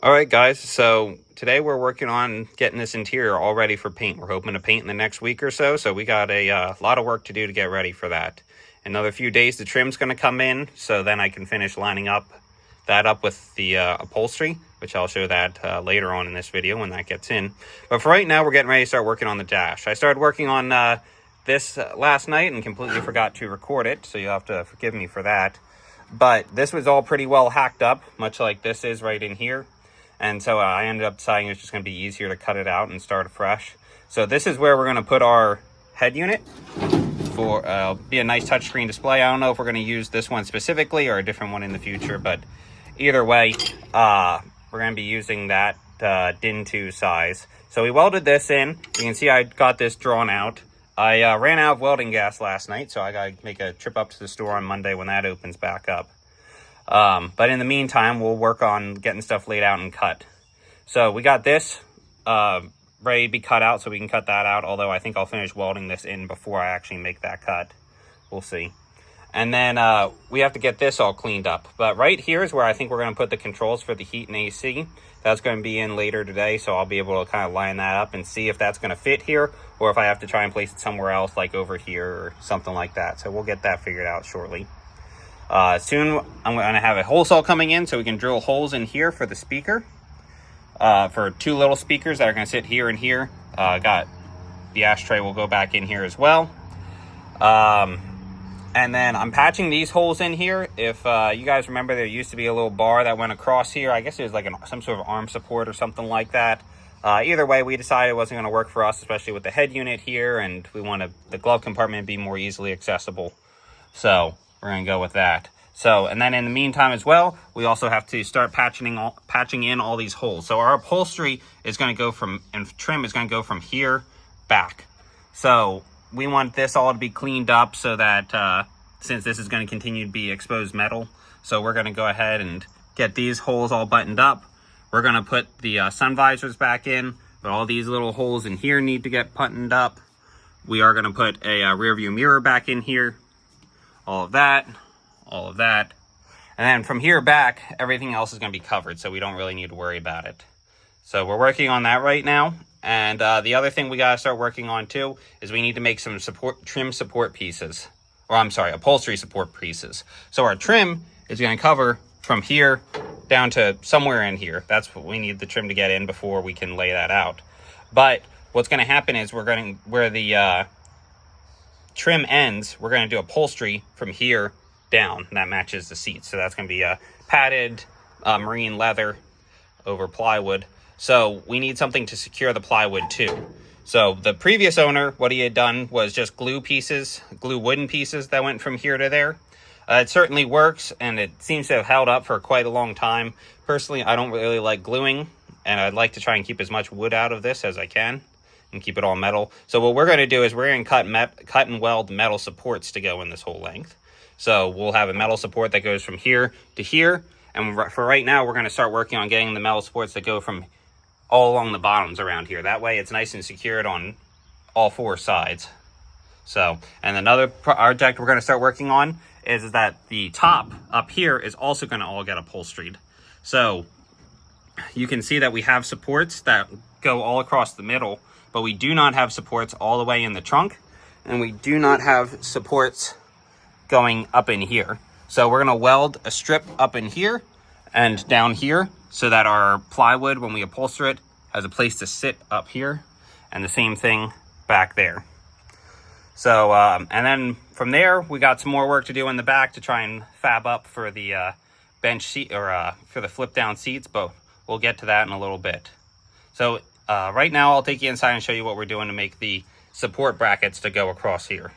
Alright guys, so today we're working on getting this interior all ready for paint. We're hoping to paint in the next week or so, we got a lot of work to do to get ready for that. Another few days the trim's going to come in, so then I can finish lining that up with the upholstery, which I'll show that later on in this video when that gets in. But for right now, we're getting ready to start working on the dash. I started working on this last night and completely forgot to record it, so you'll have to forgive me for that. But this was all pretty well hacked up, much like this is right in here. And so I ended up deciding it's just going to be easier to cut it out and start fresh. So this is where we're going to put our head unit for be a nice touchscreen display. I don't know if we're going to use this one specifically or a different one in the future, but either way, we're going to be using that DIN 2 size. So we welded this in. You can see I got this drawn out. I ran out of welding gas last night, so I got to make a trip up to the store on Monday when that opens back up. But in the meantime, we'll work on getting stuff laid out and cut. So we got this ready to be cut out, so we can cut that out, although I think I'll finish welding this in before I actually make that cut. We'll see. And then we have to get this all cleaned up. But right here is where I think we're going to put the controls for the heat and AC. That's going to be in later today, so I'll be able to kind of line that up and see if that's going to fit here, or if I have to try and place it somewhere else, like over here or something like that. So we'll get that figured out shortly. Soon I'm going to have a hole saw coming in so we can drill holes in here for the speaker. For two little speakers that are going to sit here and here. Got the ashtray will go back in here as well. And then I'm patching these holes in here. If you guys remember, there used to be a little bar that went across here. I guess it was like some sort of arm support or something like that. Either way, we decided it wasn't going to work for us, especially with the head unit here, and we want the glove compartment to be more easily accessible. So we're going to go with that. So, and then in the meantime as well, we also have to start patching in all these holes. So our upholstery is going to go and trim is going to go from here back. So we want this all to be cleaned up so that since this is going to continue to be exposed metal, so we're going to go ahead and get these holes all buttoned up. We're going to put the sun visors back in, but all these little holes in here need to get buttoned up. We are going to put a rear view mirror back in here. All of that. And then from here back, everything else is going to be covered, so we don't really need to worry about it. So we're working on that right now. And the other thing we got to start working on too is we need to make some trim support pieces. Or I'm sorry, upholstery support pieces. So our trim is going to cover from here down to somewhere in here. That's what we need the trim to get in before we can lay that out. But what's going to happen is where the trim ends, we're going to do upholstery from here down, and that matches the seats. So that's going to be a padded marine leather over plywood. So we need something to secure the plywood too. So the previous owner, what he had done was just glue wooden pieces that went from here to there. It certainly works, and it seems to have held up for quite a long time. Personally, I don't really like gluing, and I'd like to try and keep as much wood out of this as I can and keep it all metal. So what we're going to do is we're going to cut and weld metal supports to go in this whole length. So we'll have a metal support that goes from here to here. And for right now, we're going to start working on getting the metal supports that go from all along the bottoms around here. That way it's nice and secured on all four sides. So, and another project we're going to start working on is that the top up here is also going to all get upholstered. So you can see that we have supports that go all across the middle, but we do not have supports all the way in the trunk, and we do not have supports going up in here. So we're going to weld a strip up in here and down here so that our plywood, when we upholster it, has a place to sit up here, and the same thing back there. So and then from there we got some more work to do in the back to try and fab up for the bench seat, or for the flip down seats, but we'll get to that in a little bit. So right now I'll take you inside and show you what we're doing to make the support brackets to go across here.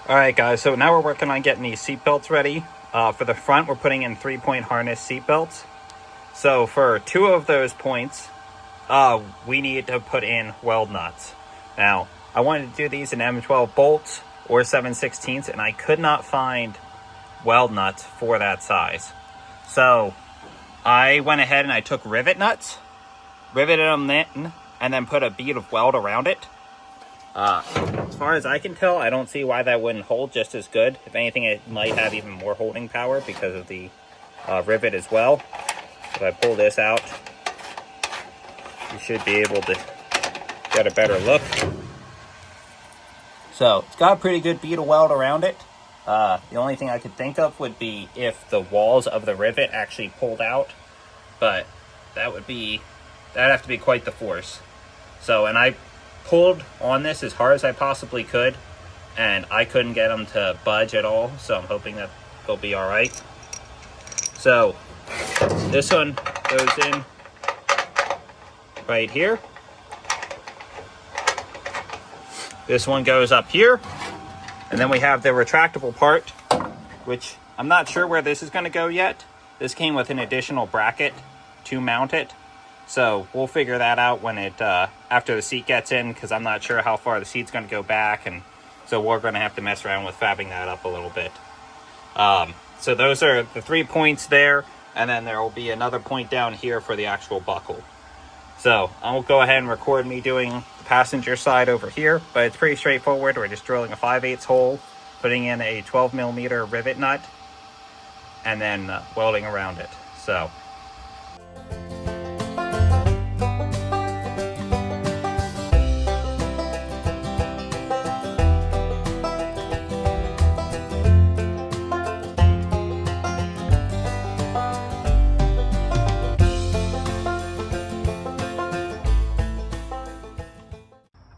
All right, guys, so now we're working on getting these seat belts ready. For the front, we're putting in 3-point harness seat belts. So for 2 of those points, we need to put in weld nuts. Now, I wanted to do these in M12 bolts or 7/16, and I could not find weld nuts for that size. So I went ahead and I took rivet nuts, riveted them in, and then put a bead of weld around it. As far as I can tell, I don't see why that wouldn't hold just as good. If anything, it might have even more holding power because of the rivet as well. If I pull this out, you should be able to get a better look. So it's got a pretty good bead of weld around it. The only thing I could think of would be if the walls of the rivet actually pulled out, but that'd have to be quite the force. So, and I pulled on this as hard as I possibly could, and I couldn't get them to budge at all, so I'm hoping that they'll be all right. So this one goes in right here. This one goes up here, and then we have the retractable part, which I'm not sure where this is going to go yet. This came with an additional bracket to mount it, so we'll figure that out when it after the seat gets in, because I'm not sure how far the seat's going to go back, and so we're going to have to mess around with fabbing that up a little bit. So those are the 3 points there, and then there will be another point down here for the actual buckle. So I'll go ahead and record me doing the passenger side over here, but it's pretty straightforward. We're just drilling a 5/8 hole, putting in a 12mm rivet nut, and then welding around it. So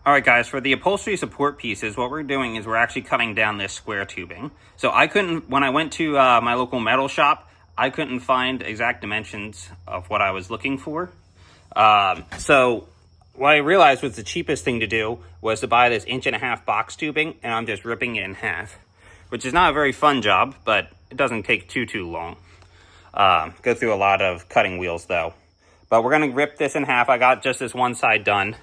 all right, guys, for the upholstery support pieces, what we're doing is we're actually cutting down this square tubing. So when I went to my local metal shop, I couldn't find exact dimensions of what I was looking for. So what I realized was the cheapest thing to do was to buy this 1.5-inch box tubing, and I'm just ripping it in half, which is not a very fun job, but it doesn't take too long. Go through a lot of cutting wheels though. But we're gonna rip this in half. I got just this one side done.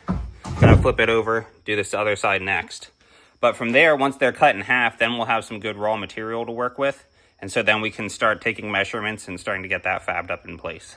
Gonna flip it over, do this other side next. But from there, once they're cut in half, then we'll have some good raw material to work with. And so then we can start taking measurements and starting to get that fabbed up in place.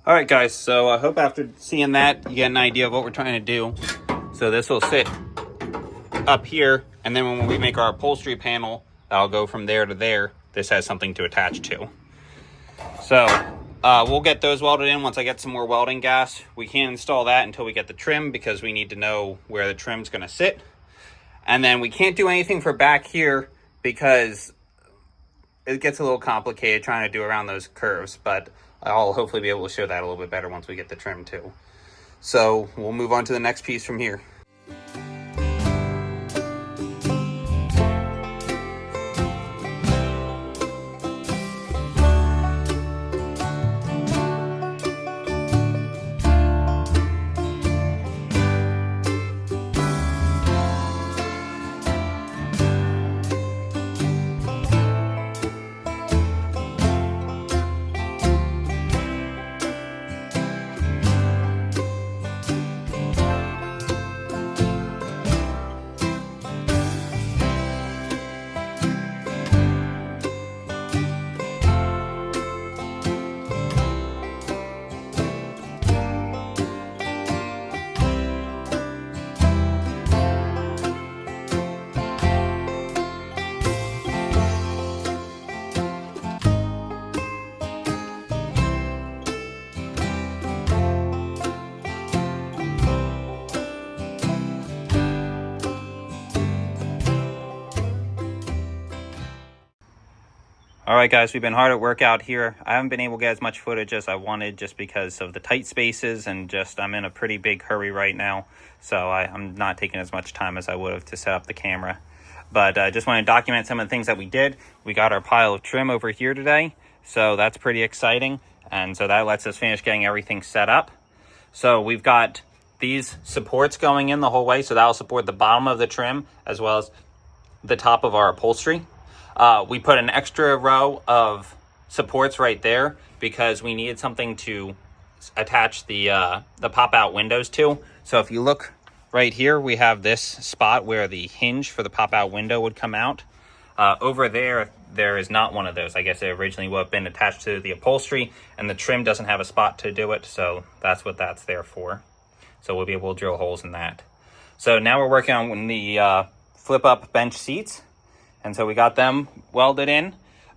All right, guys, so I hope after seeing that, you get an idea of what we're trying to do. So this will sit up here, and then when we make our upholstery panel, that'll go from there to there. This has something to attach to. So we'll get those welded in once I get some more welding gas. We can't install that until we get the trim, because we need to know where the trim's gonna sit. And then we can't do anything for back here because it gets a little complicated trying to do around those curves, but I'll hopefully be able to show that a little bit better once we get the trim too. So we'll move on to the next piece from here. All right, guys, we've been hard at work out here. I haven't been able to get as much footage as I wanted just because of the tight spaces and just I'm in a pretty big hurry right now. So I'm not taking as much time as I would have to set up the camera. But I just want to document some of the things that we did. We got our pile of trim over here today, so that's pretty exciting. And so that lets us finish getting everything set up. So we've got these supports going in the whole way, so that'll support the bottom of the trim as well as the top of our upholstery. We put an extra row of supports right there because we needed something to attach the pop-out windows to. So if you look right here, we have this spot where the hinge for the pop-out window would come out. Over there, there is not one of those. I guess it originally would have been attached to the upholstery, and the trim doesn't have a spot to do it, so that's what that's there for. So we'll be able to drill holes in that. So now we're working on the flip-up bench seats. And so we got them welded in.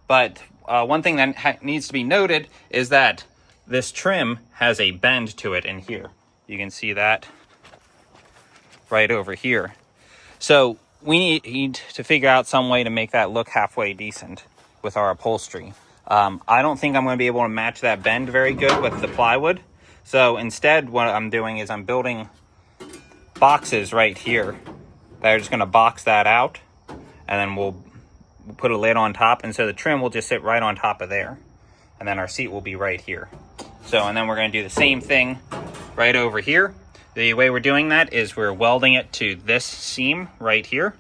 But one thing that needs to be noted is that this trim has a bend to it in here. You can see that right over here. So we need to figure out some way to make that look halfway decent with our upholstery. I don't think I'm going to be able to match that bend very good with the plywood. So instead, what I'm doing is I'm building boxes right here that are just going to box that out. And then we'll put a lid on top, and so the trim will just sit right on top of there, and then our seat will be right here. So, and then we're going to do the same thing right over here. The way we're doing that is we're welding it to this seam right here.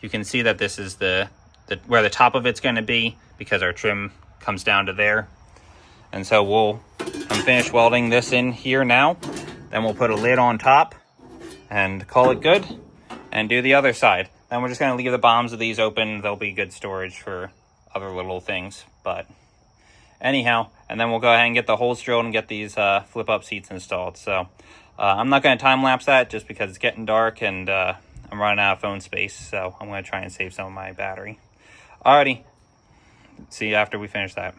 You can see that this is the where the top of it's going to be because our trim comes down to there. And so I'm finished welding this in here now. Then we'll put a lid on top and call it good, and do the other side. Then we're just going to leave the bottoms of these open. They'll be good storage for other little things. But anyhow, and then we'll go ahead and get the holes drilled and get these flip-up seats installed. So I'm not going to time-lapse that just because it's getting dark and I'm running out of phone space. So I'm going to try and save some of my battery. Alrighty, see you after we finish that.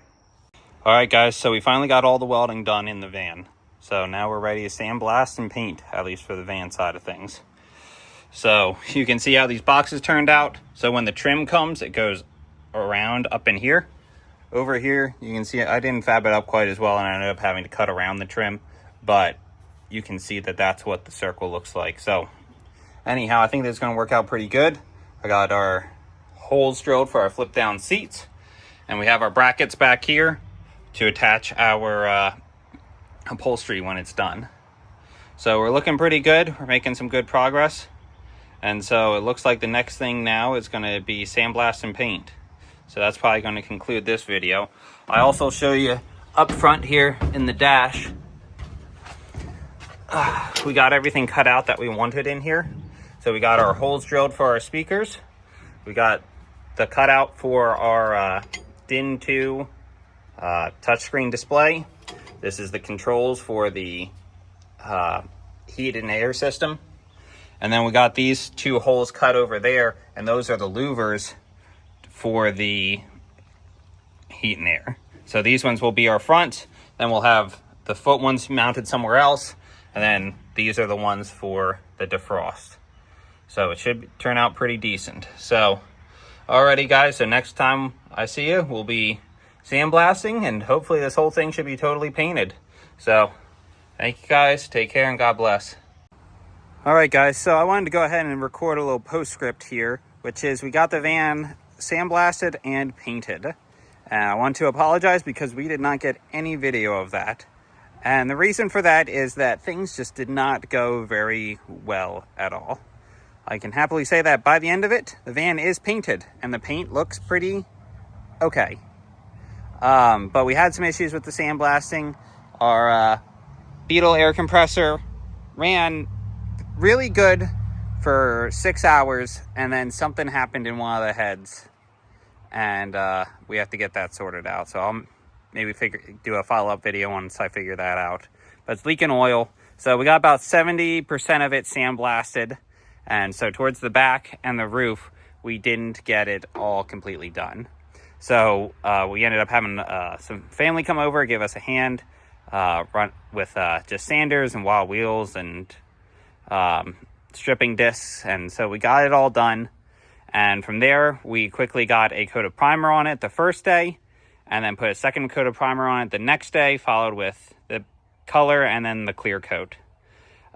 Alright guys, so we finally got all the welding done in the van. So now we're ready to sandblast and paint, at least for the van side of things. So you can see how these boxes turned out. So when the trim comes, it goes around up in here. Over here, you can see I didn't fab it up quite as well, and I ended up having to cut around the trim. But you can see that that's what the circle looks like. So anyhow, I think this is going to work out pretty good. I got our holes drilled for our flip down seats. And we have our brackets back here to attach our upholstery when it's done. So we're looking pretty good. We're making some good progress. And so it looks like the next thing now is going to be sandblast and paint. So that's probably going to conclude this video. I also show you up front here in the dash. We got everything cut out that we wanted in here. So we got our holes drilled for our speakers. We got the cutout for our DIN 2 touchscreen display. This is the controls for the heat and air system. And then we got these two holes cut over there, and those are the louvers for the heat and air. So these ones will be our front, then we'll have the foot ones mounted somewhere else, and then these are the ones for the defrost. So it should turn out pretty decent. So, alrighty guys, so next time I see you, we'll be sandblasting, and hopefully this whole thing should be totally painted. So, thank you guys, take care, and God bless. Alright guys, so I wanted to go ahead and record a little postscript here, which is we got the van sandblasted and painted. And I want to apologize because we did not get any video of that. And the reason for that is that things just did not go very well at all. I can happily say that by the end of it, the van is painted and the paint looks pretty okay. But we had some issues with the sandblasting. Our Beetle air compressor ran really good for 6 hours, and then something happened in one of the heads, and we have to get that sorted out. So I'll maybe do a follow-up video once I figure that out. But it's leaking oil, so we got about 70% of it sandblasted, and so towards the back and the roof we didn't get it all completely done. So we ended up having some family come over, give us a hand, run with just sanders and wild wheels and stripping discs, and so we got it all done. And from there we quickly got a coat of primer on it the first day, and then put a second coat of primer on it the next day, followed with the color and then the clear coat.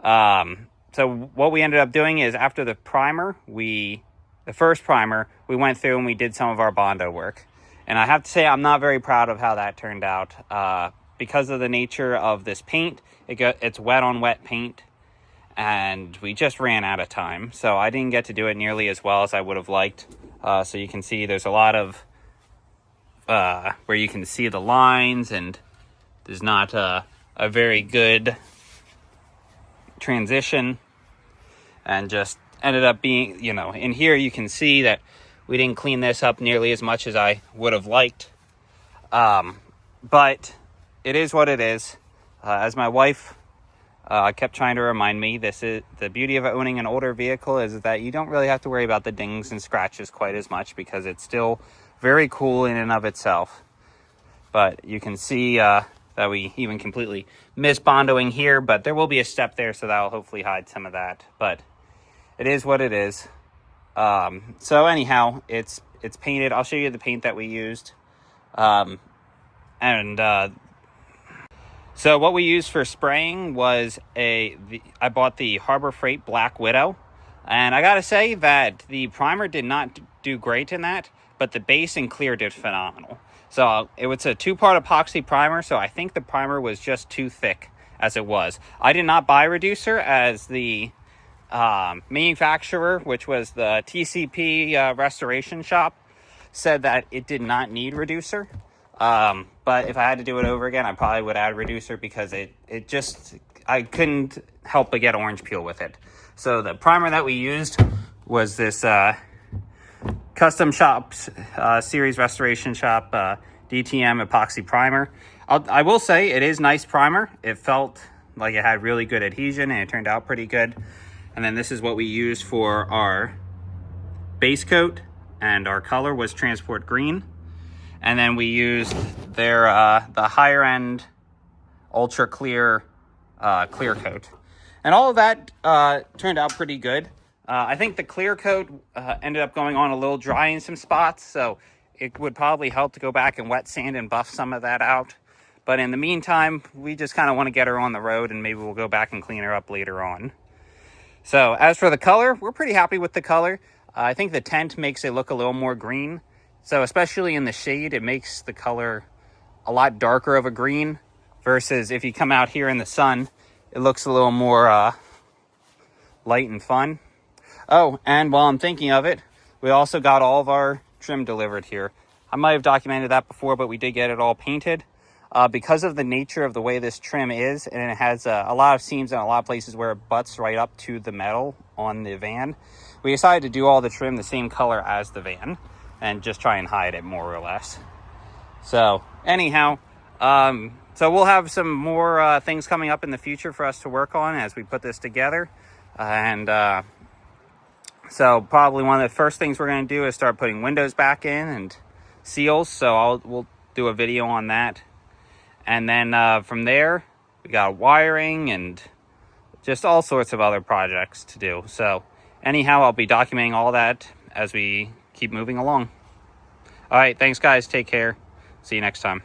So what we ended up doing is after the primer, the first primer, we went through and we did some of our Bondo work. And I have to say, I'm not very proud of how that turned out. Because of the nature of this paint, it's wet on wet paint, and we just ran out of time. So I didn't get to do it nearly as well as I would have liked. So you can see there's a lot of, where you can see the lines, and there's not a very good transition, and just ended up being, in here you can see that we didn't clean this up nearly as much as I would have liked. But it is what it is. As my wife kept trying to remind me, this is the beauty of owning an older vehicle, is that you don't really have to worry about the dings and scratches quite as much, because it's still very cool in and of itself. But you can see that we even completely missed bondoing here, but there will be a step there, so that will hopefully hide some of that. But it is what it is. So anyhow, it's painted. I'll show you the paint that we used. So what we used for spraying was I bought the Harbor Freight Black Widow. And I gotta say that the primer did not do great in that, but the base and clear did phenomenal. So it was a 2-part epoxy primer, so I think the primer was just too thick as it was. I did not buy reducer, as the manufacturer, which was the TCP restoration shop, said that it did not need reducer. But if I had to do it over again, I probably would add reducer, because I couldn't help but get orange peel with it. So the primer that we used was this Custom Shops Series Restoration Shop DTM epoxy primer. I will say it is nice primer. It felt like it had really good adhesion, and it turned out pretty good. And then this is what we used for our base coat, and our color was Transport Green. And then we used their the higher end ultra clear clear coat, and all of that turned out pretty good. I think the clear coat ended up going on a little dry in some spots, so it would probably help to go back and wet sand and buff some of that out. But in the meantime, we just kind of want to get her on the road, and maybe we'll go back and clean her up later on. So as for the color, we're pretty happy with the color. I think the tint makes it look a little more green. So especially in the shade, it makes the color a lot darker of a green, versus if you come out here in the sun, it looks a little more light and fun. Oh, and while I'm thinking of it, we also got all of our trim delivered here. I might have documented that before, but we did get it all painted. Because of the nature of the way this trim is, and it has a lot of seams and a lot of places where it butts right up to the metal on the van, we decided to do all the trim the same color as the van, and just try and hide it more or less. So anyhow, so we'll have some more things coming up in the future for us to work on as we put this together. So probably one of the first things we're going to do is start putting windows back in and seals. So we'll do a video on that. And then from there, we got wiring and just all sorts of other projects to do. So anyhow, I'll be documenting all that as we keep moving along. All right, thanks guys. Take care. See you next time.